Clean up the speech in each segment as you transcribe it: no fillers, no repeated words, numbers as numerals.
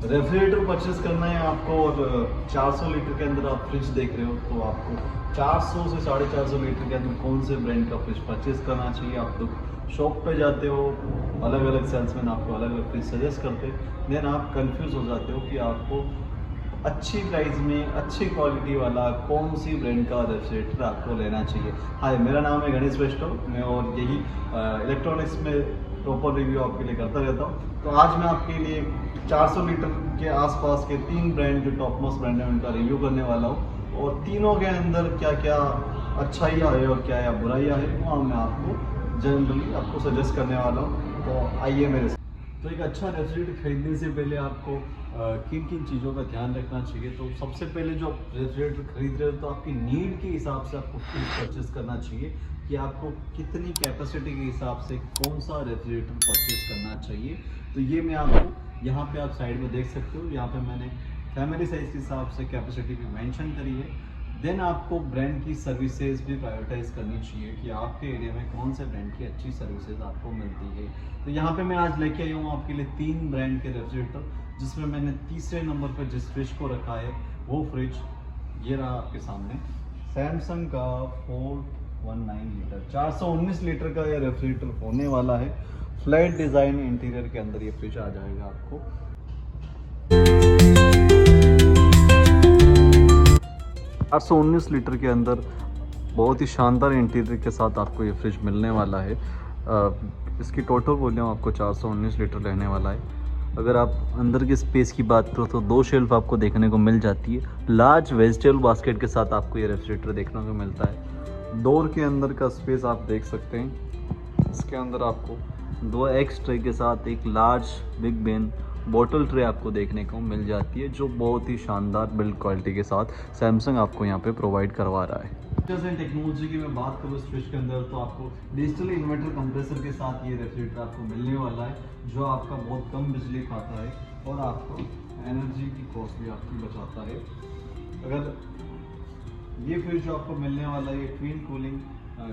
Refrigerator purchase करना है आपको और 400 लीटर के अंदर आप फ्रिज देख रहे हो तो आपको 400 से 450 लीटर के अंदर कौन से ब्रांड का फ्रिज परचेस करना चाहिए। आप तो शॉप पे जाते हो, अलग अलग सेल्समैन आपको अलग अलग फ्रिज सजेस्ट करते, देन आप कंफ्यूज हो जाते हो कि आपको अच्छी प्राइस में अच्छी क्वालिटी वाला कौन सी ब्रांड का रेफ्रिजरेटर आपको लेना चाहिए। हाय, मेरा नाम है गणेश वैष्णव, मैं और यही इलेक्ट्रॉनिक्स में प्रॉपर रिव्यू आपके लिए करता रहता हूँ। तो आज मैं आपके लिए 400 लीटर के आसपास के 3 ब्रांड जो टॉप मोस्ट ब्रांड है उनका रिव्यू करने वाला हूँ और तीनों के अंदर क्या क्या अच्छाइयाँ है और क्या क्या बुराइयाँ है वो मैं आपको जनरली आपको सजेस्ट करने वाला हूँ। तो आइए मेरे साथ। तो एक अच्छा रेफ्रिजरेटर खरीदने से पहले आपको किन किन चीज़ों का ध्यान रखना चाहिए। तो सबसे पहले जो आप रेफ्रिजरेटर खरीद रहे हो तो आपकी नीड के हिसाब से आपको फ्रिज परचेस करना चाहिए कि आपको कितनी कैपेसिटी के हिसाब से कौन सा रेफ्रिजरेटर परचेस करना चाहिए। तो ये मैं आपको यहाँ पे आप साइड में देख सकते हो, यहाँ पे मैंने फैमिली साइज के हिसाब से कैपेसिटी भी मेंशन करी है। देन आपको ब्रांड की सर्विसेज भी प्रायोरिटाइज करनी चाहिए कि आपके एरिया में कौन से ब्रांड की अच्छी सर्विसेज आपको मिलती है। तो यहाँ पे मैं आज लेके आई हूँ आपके लिए 3 ब्रांड के रेफ्रिजरेटर, जिसमें मैंने तीसरे नंबर पर जिस फ्रिज को रखा है वो फ्रिज ये रहा आपके सामने, सैमसंग का 419 लीटर 419 लीटर का ये रेफ्रिजरेटर होने वाला है। फ्लैट डिज़ाइन इंटीरियर के अंदर ये फ्रिज आ जाएगा आपको। 419 लीटर के अंदर बहुत ही शानदार इंटीरियर के साथ आपको ये फ्रिज मिलने वाला है। इसकी टोटल वॉल्यूम आपको 419 लीटर रहने वाला है। अगर आप अंदर के स्पेस की बात करो तो 2 शेल्फ आपको देखने को मिल जाती है। लार्ज वेजिटेबल बास्केट के साथ आपको ये रेफ्रिजरेटर देखने को मिलता है। डोर के अंदर का स्पेस आप देख सकते हैं, इसके अंदर आपको 2 एग्स ट्रे के साथ एक large big Ben bottle tray आपको देखने को मिल जाती है, जो बहुत ही शानदार बिल्ड क्वालिटी के साथ सैमसंग आपको यहाँ पे प्रोवाइड करवा रहा है। जैसे टेक्नोलॉजी की मैं बात करूँ इस फ्रिज के अंदर तो आपको डिजिटल इन्वर्टर कंप्रेसर के साथ ये रेफ्रिजरेटर आपको मिलने वाला है, जो आपका बहुत कम बिजली खाता है और आपको एनर्जी की कॉस्ट भी आपकी बचाता है। अगर ये फ्रिज जो आपको मिलने वाला है ये ट्विन कूलिंग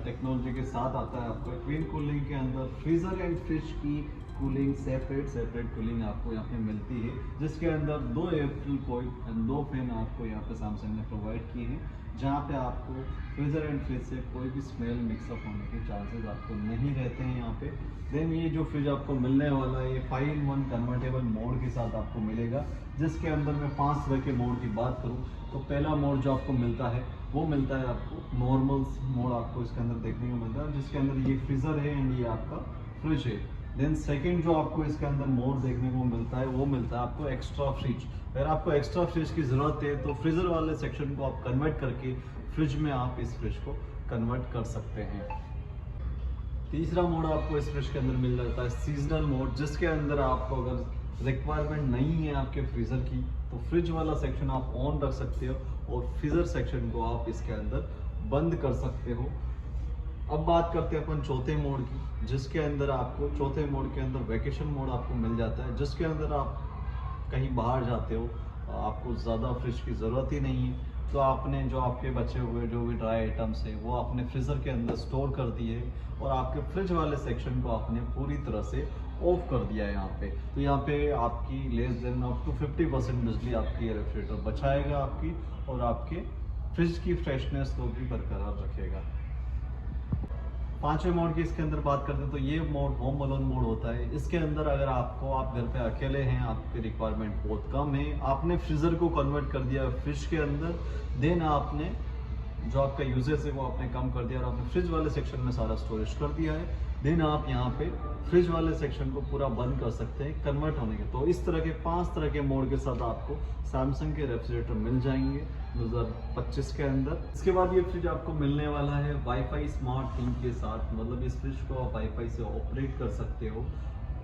टेक्नोलॉजी के साथ आता है। आपको ट्विन कूलिंग के अंदर फ्रीजर एंड फ्रिज की कूलिंग सेपरेट कूलिंग आपको यहाँ पे मिलती है, जिसके अंदर 2 इलेक्ट्रिकल कॉइल एंड 2 फैन आपको यहाँ पे सैमसंग ने प्रोवाइड किए हैं, जहाँ पे आपको फ्रीजर एंड फ्रिज से कोई भी स्मेल मिक्सअप होने के चांसेस आपको नहीं रहते हैं यहाँ पे। देन ये जो फ्रिज आपको मिलने वाला है ये 5-in-1 कन्वर्टेबल मोड के साथ आपको मिलेगा, जिसके अंदर मैं 5 तरह के मोड की बात करूँ तो पहला मोड जो आपको मिलता है वो मिलता है आपको नॉर्मल मोड, आपको इसके अंदर देखने को मिलता है, जिसके अंदर ये फ्रीजर है एंड ये आपका फ्रिज है। देन सेकंड जो आपको इसके अंदर मोड देखने को मिलता है वो मिलता है आपको एक्स्ट्रा फ्रिज। अगर आपको एक्स्ट्रा फ्रिज की ज़रूरत है तो फ्रीज़र वाले सेक्शन को आप कन्वर्ट करके फ्रिज में आप इस फ्रिज को कन्वर्ट कर सकते हैं। तीसरा मोड आपको इस फ्रिज के अंदर मिल जाता है सीजनल मोड, जिसके अंदर आपको अगर रिक्वायरमेंट नहीं है आपके फ्रीज़र की तो फ्रिज वाला सेक्शन आप ऑन रख सकते हो और फ्रीज़र सेक्शन को आप इसके अंदर बंद कर सकते हो। अब बात करते हैं अपन चौथे मोड की, जिसके अंदर आपको चौथे मोड के अंदर वैकेशन मोड आपको मिल जाता है, जिसके अंदर आप कहीं बाहर जाते हो, आपको ज़्यादा फ्रिज की ज़रूरत ही नहीं है, तो आपने जो आपके बचे हुए जो भी ड्राई आइटम्स है वो आपने फ्रीज़र के अंदर स्टोर कर दिए और आपके फ्रिज वाले सेक्शन को आपने पूरी तरह से ऑफ कर दिया है यहाँ पे। तो यहाँ पे आपकी लेस देन अप टू 50% बिजली आपकी रेफ्रिजरेटर बचाएगा आपकी और आपके फ्रिज की फ्रेशनेस को भी बरकरार रखेगा। पांचवें मोड की इसके अंदर बात करते हैं तो ये मोड होम अलोन मोड होता है। इसके अंदर अगर आपको आप घर पे अकेले हैं, आपकी रिक्वायरमेंट बहुत कम है, आपने फ्रीज़र को कन्वर्ट कर दिया फ्रिज के अंदर, देन आपने जो आपका यूजेस है वो आपने कम कर दिया और आपने फ्रिज वाले सेक्शन में सारा स्टोरेज कर दिया है, देन आप यहाँ पे फ्रिज वाले सेक्शन को पूरा बंद कर सकते हैं कन्वर्ट होने के। तो इस तरह के 5 तरह के मोड के साथ आपको सैमसंग के रेफ्रिजरेटर मिल जाएंगे 2025 के अंदर। इसके बाद ये फ्रिज आपको मिलने वाला है वाईफाई स्मार्ट थीम के साथ, मतलब इस फ्रिज को आप वाईफाई से ऑपरेट कर सकते हो।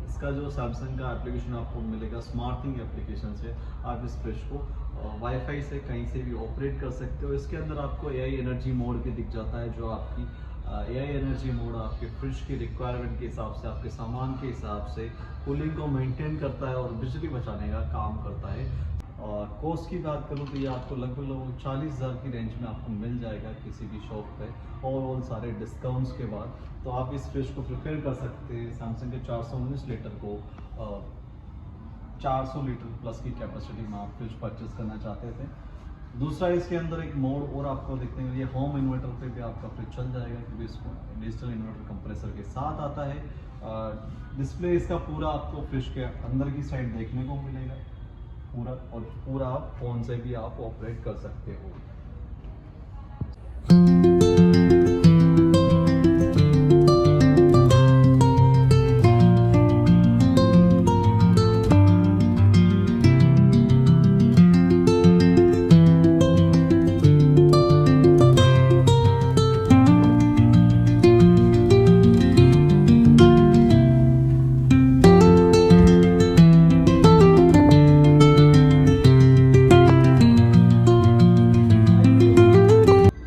इसका जो सैमसंग का एप्लीकेशन आपको मिलेगा स्मार्ट थिंग एप्लीकेशन से, आप इस फ्रिज को वाईफाई से कहीं से भी ऑपरेट कर सकते हो। इसके अंदर आपको एआई एनर्जी मोड भी दिख जाता है, जो आपकी एआई एनर्जी मोड आपके फ्रिज की रिक्वायरमेंट के हिसाब से, आपके सामान के हिसाब से कूलिंग को मेंटेन करता है और बिजली बचाने का काम करता है। और कॉस्ट की बात करूँ तो ये आपको लगभग 40,000 की रेंज में आपको मिल जाएगा किसी भी शॉप पे, ओवरऑल सारे डिस्काउंट्स के बाद। तो आप इस फ्रिज को प्रिपेयर कर सकते हैं सैमसंग के 419 लीटर को 400 लीटर प्लस की कैपेसिटी में आप फ्रिज परचेस करना चाहते थे। दूसरा इसके अंदर एक मोड और आपको देखते हैं, ये होम इन्वर्टर पे भी आपका फ्रिज चल जाएगा क्योंकि इसको डिजिटल इन्वर्टर कंप्रेसर के साथ आता है। डिस्प्ले इसका पूरा आपको फ्रिज के अंदर की साइड देखने को मिलेगा पूरा, और पूरा आप फ़ोन से भी आप ऑपरेट कर सकते हो।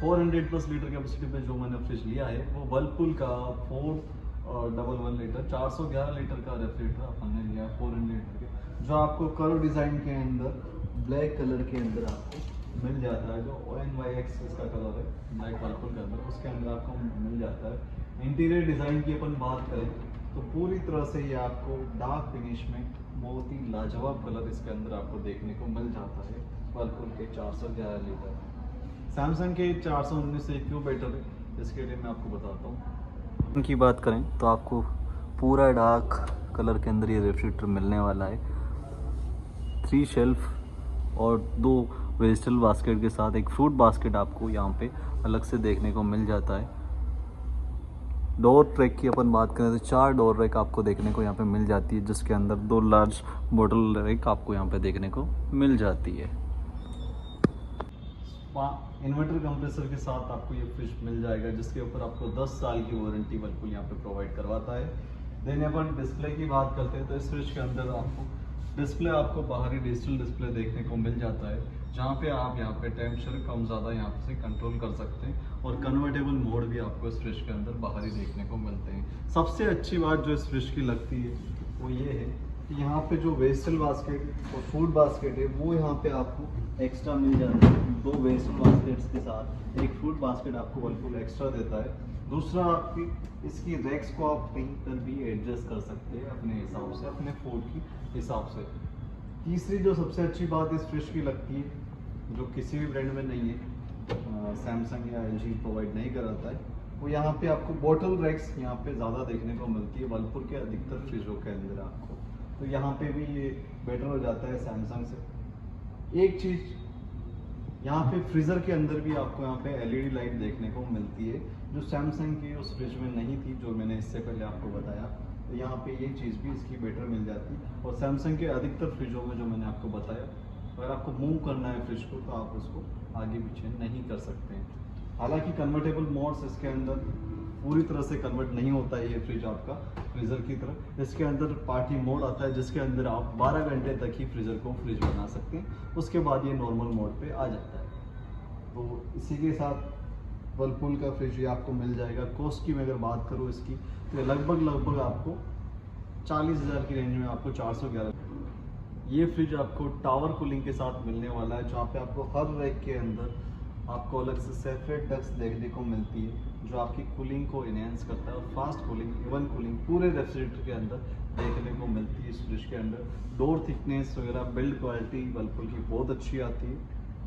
400+ लीटर कैपेसिटी पे जो मैंने फ्रिज लिया है वो वर्लपूल का 411 लीटर 411 लीटर का रेफ्रिजरेटर अपन ने लिया है 400 लीटर के, जो आपको कर्व डिज़ाइन के अंदर ब्लैक कलर के अंदर आपको मिल जाता है। जो ONYX इसका कलर है ब्लैक वर्लपूल के अंदर, उसके अंदर आपको मिल जाता है। इंटीरियर डिज़ाइन की अपन बात करें तो पूरी तरह से ये आपको डार्क फिनिश में बहुत ही लाजवाब कलर इसके अंदर आपको देखने को मिल जाता है। वर्लपूल के 411 लीटर, सैमसंग के 419 से क्यों बेटर है इसके लिए मैं आपको बताता हूँ। उनकी बात करें तो आपको पूरा डार्क कलर के अंदर ये रेफ्रिजरेटर मिलने वाला है। 3 शेल्फ और 2 वेजिटेबल बास्केट के साथ एक फ्रूट बास्केट आपको यहाँ पे अलग से देखने को मिल जाता है। डोर ट्रैक की अपन बात करें तो 4 डोर रैक आपको देखने को यहाँ पे मिल जाती है, जिसके अंदर 2 लार्ज बॉटल रैक आपको यहाँ पे देखने को मिल जाती है। इन्वर्टर कंप्रेसर के साथ आपको ये फ्रिज मिल जाएगा, जिसके ऊपर आपको 10 साल की वारंटी वर्लपूल यहाँ पे प्रोवाइड करवाता है। देन अपन डिस्प्ले की बात करते हैं तो इस फ्रिज के अंदर आपको डिस्प्ले आपको बाहरी डिजिटल डिस्प्ले देखने को मिल जाता है, जहाँ पे आप यहाँ पे टेम्परेचर कम ज़्यादा यहाँ से कंट्रोल कर सकते हैं, और कन्वर्टेबल मोड भी आपको इस फ्रिज के अंदर बाहरी देखने को मिलते हैं। सबसे अच्छी बात जो इस फ्रिज की लगती है वो ये है कि यहाँ पे जो वेजिटेबल बास्केट और फूड बास्केट है वो यहाँ पे आपको एक्स्ट्रा मिल जाता है। 2 वेजिटेबल बास्केट्स के साथ एक फूड बास्केट आपको वर्लपूल एक्स्ट्रा देता है। दूसरा आपकी इसकी रैक्स को आप कहीं पर भी एडजस्ट कर सकते हैं अपने हिसाब से, अपने फूड की हिसाब से। तीसरी जो सबसे अच्छी बात इस फ्रिज की लगती है, जो किसी भी ब्रांड में नहीं है, सैमसंग या LG प्रोवाइड नहीं कराता है, वो यहाँ पे आपको बॉटल रैक्स यहाँ पे ज़्यादा देखने को मिलती है वर्लपूल के अधिकतर फ्रिजों के अंदर आपको। तो यहाँ पे भी ये बेटर हो जाता है सैमसंग से। एक चीज़ यहाँ पे फ्रीज़र के अंदर भी आपको यहाँ पे LED लाइट देखने को मिलती है, जो सैमसंग की उस फ्रिज में नहीं थी, जो मैंने इससे पहले आपको बताया। तो यहाँ पे ये चीज़ भी इसकी बेटर मिल जाती है। और सैमसंग के अधिकतर फ्रिजों में जो मैंने आपको बताया, अगर आपको मूव करना है फ्रिज को तो आप उसको आगे पीछे नहीं कर सकते हैं। हालांकि कन्वर्टेबल मोड्स इसके अंदर पूरी तरह से कन्वर्ट नहीं होता है ये फ्रिज आपका फ्रीज़र की तरह। इसके अंदर पार्टी मोड आता है, जिसके अंदर आप 12 घंटे तक ही फ्रीज़र को फ्रिज बना सकते हैं, उसके बाद ये नॉर्मल मोड पे आ जाता है। तो इसी के साथ वर्लपूल का फ्रिज ये आपको मिल जाएगा। कॉस्ट की मैं अगर बात करूँ इसकी तो लगभग आपको 40,000 की रेंज में आपको 411 ये फ्रिज आपको टावर कूलिंग के साथ मिलने वाला है, जहाँ पे आपको हर रैक के अंदर आपको अलग से सेपरेट डक्ट्स देखने को मिलती है, जो आपकी कूलिंग को इनहेंस करता है। और फास्ट कूलिंग, इवन कूलिंग पूरे रेफ्रिजरेटर के अंदर देखने को मिलती है इस फ्रिज के अंदर। डोर थिकनेस वगैरह, बिल्ड क्वालिटी वर्लपूल की बहुत अच्छी आती है,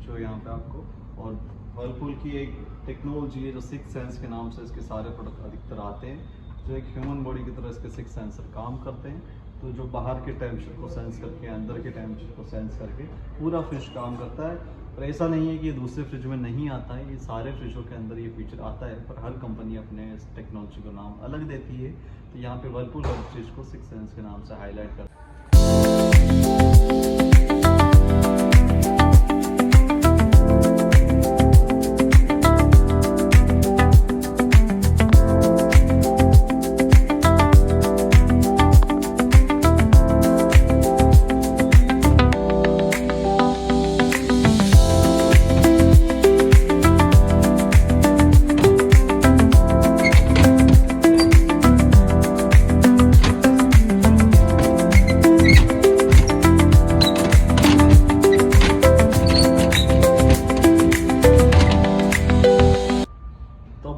जो यहाँ पे आपको। और वर्लपूल की एक टेक्नोलॉजी है जो 6 सेंस के नाम से इसके सारे प्रोडक्ट अधिकतर आते हैं, जो एक ह्यूमन बॉडी की तरह इसके 6 सेंसर काम करते हैं। तो जो बाहर के टेम्परेचर को सेंस करके, अंदर के टेम्परेचर को सेंस करके पूरा फ्रिज काम करता है। पर ऐसा नहीं है कि ये दूसरे फ्रिज में नहीं आता है, ये सारे फ्रिजों के अंदर ये फीचर आता है, पर हर कंपनी अपने इस टेक्नोलॉजी को नाम अलग देती है। तो यहाँ पे वर्लपूल हर फ्रिज को 6 सेंस के नाम से हाईलाइट करता है।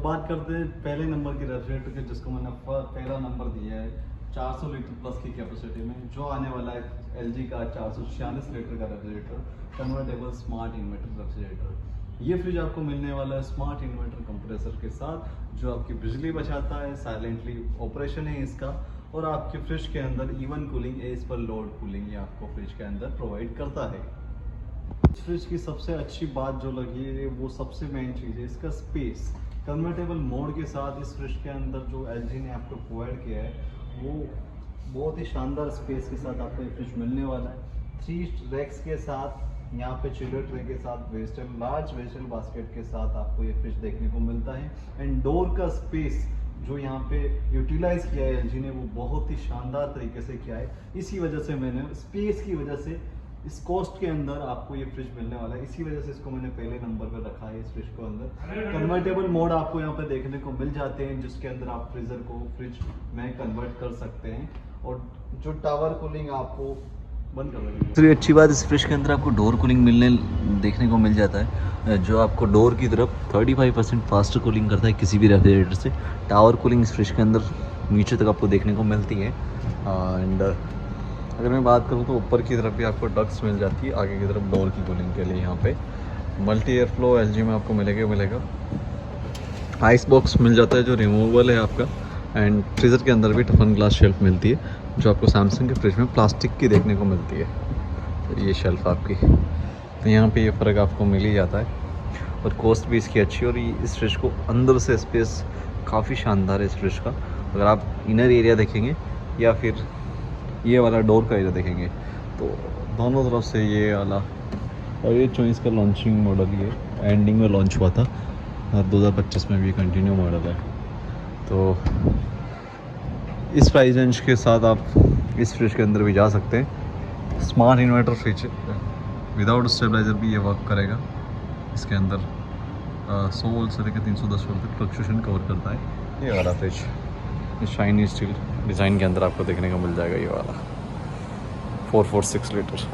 बात करते हैं पहले नंबर के रेफ्रिजरेटर के, जिसको मैंने पहला नंबर दिया है, 400 लीटर प्लस की कैपेसिटी में जो आने वाला है LG का 446 लीटर का refrigerator, convertible smart inverter refrigerator. ये फ्रिज आपको मिलने वाला है स्मार्ट इन्वर्टर कंप्रेसर के साथ, जो आपकी बिजली बचाता है, साइलेंटली ऑपरेशन है इसका, और आपके फ्रिज के अंदर even cooling as per load cooling ये आपको फ्रिज के अंदर प्रोवाइड करता है। इस फ्रिज की सबसे अच्छी बात जो लगी है वो सबसे मेन चीज़ है इसका स्पेस। कन्वर्टेबल मोड के साथ इस फ्रिज के अंदर जो LG ने आपको प्रोवाइड किया है वो बहुत ही शानदार स्पेस के साथ आपको ये फ्रिज मिलने वाला है। 3 रैक्स के साथ, यहाँ पे चिलर ट्रे के साथ, वेस्टर्न लार्ज वेस्टर्न बास्केट के साथ आपको ये फ्रिज देखने को मिलता है। एंड डोर का स्पेस जो यहाँ पे यूटिलाइज किया है LG ने वो बहुत ही शानदार तरीके से किया है। इसी वजह से मैंने स्पेस की वजह से इस कॉस्ट के अंदर आपको ये फ्रिज मिलने वाला है, इसी वजह से इसको मैंने पहले नंबर पर रखा है इस फ्रिज को अंदर। कन्वर्टेबल मोड आपको यहाँ पे देखने को मिल जाते हैं, जिसके अंदर आप फ्रीजर को फ्रिज में कन्वर्ट कर सकते हैं, और जो टावर कूलिंग आपको बंद कर देंगे। दूसरी अच्छी बात इस फ्रिज के अंदर आपको डोर कूलिंग देखने को मिल जाता है, जो आपको डोर की तरफ 35% फास्टर कूलिंग करता है किसी भी रेफ्रिजरेटर से। टावर कूलिंग इस फ्रिज के अंदर नीचे तक आपको देखने को मिलती है। एंड अगर मैं बात करूँ तो ऊपर की तरफ भी आपको डक्ट्स मिल जाती है, आगे की तरफ डोर की कूलिंग के लिए। यहाँ पे मल्टी एयर फ्लो LG में आपको मिलेगा। आइस बॉक्स मिल जाता है जो रिमूवेबल है आपका। एंड फ्रीज़र के अंदर भी टफन ग्लास शेल्फ मिलती है, जो आपको सैमसंग के फ्रिज में प्लास्टिक की देखने को मिलती है। तो ये शेल्फ आपकी, तो यहाँ पे ये फ़र्क आपको मिल ही जाता है। और कॉस्ट भी इसकी अच्छी, और इस फ्रिज को अंदर से स्पेस काफ़ी शानदार है इस फ्रिज का। अगर आप इनर एरिया देखेंगे या फिर ये वाला डोर का एरिया देखेंगे तो दोनों तरफ से ये वाला, और ये 24 का लॉन्चिंग मॉडल, ये एंडिंग में लॉन्च हुआ था और 2025 में भी कंटिन्यू मॉडल है। तो इस प्राइस रेंज के साथ आप इस फ्रिज के अंदर भी जा सकते हैं। Smart inverter fridge without stabiliser भी ये वर्क करेगा। इसके अंदर 100 वोल्ट से लेकर 310 वोल्ट तक फ्लक्चुएशन कवर करता है ये वाला फ्रिज। शाइनी स्टील डिज़ाइन के अंदर आपको देखने को मिल जाएगा ये वाला 446 लीटर।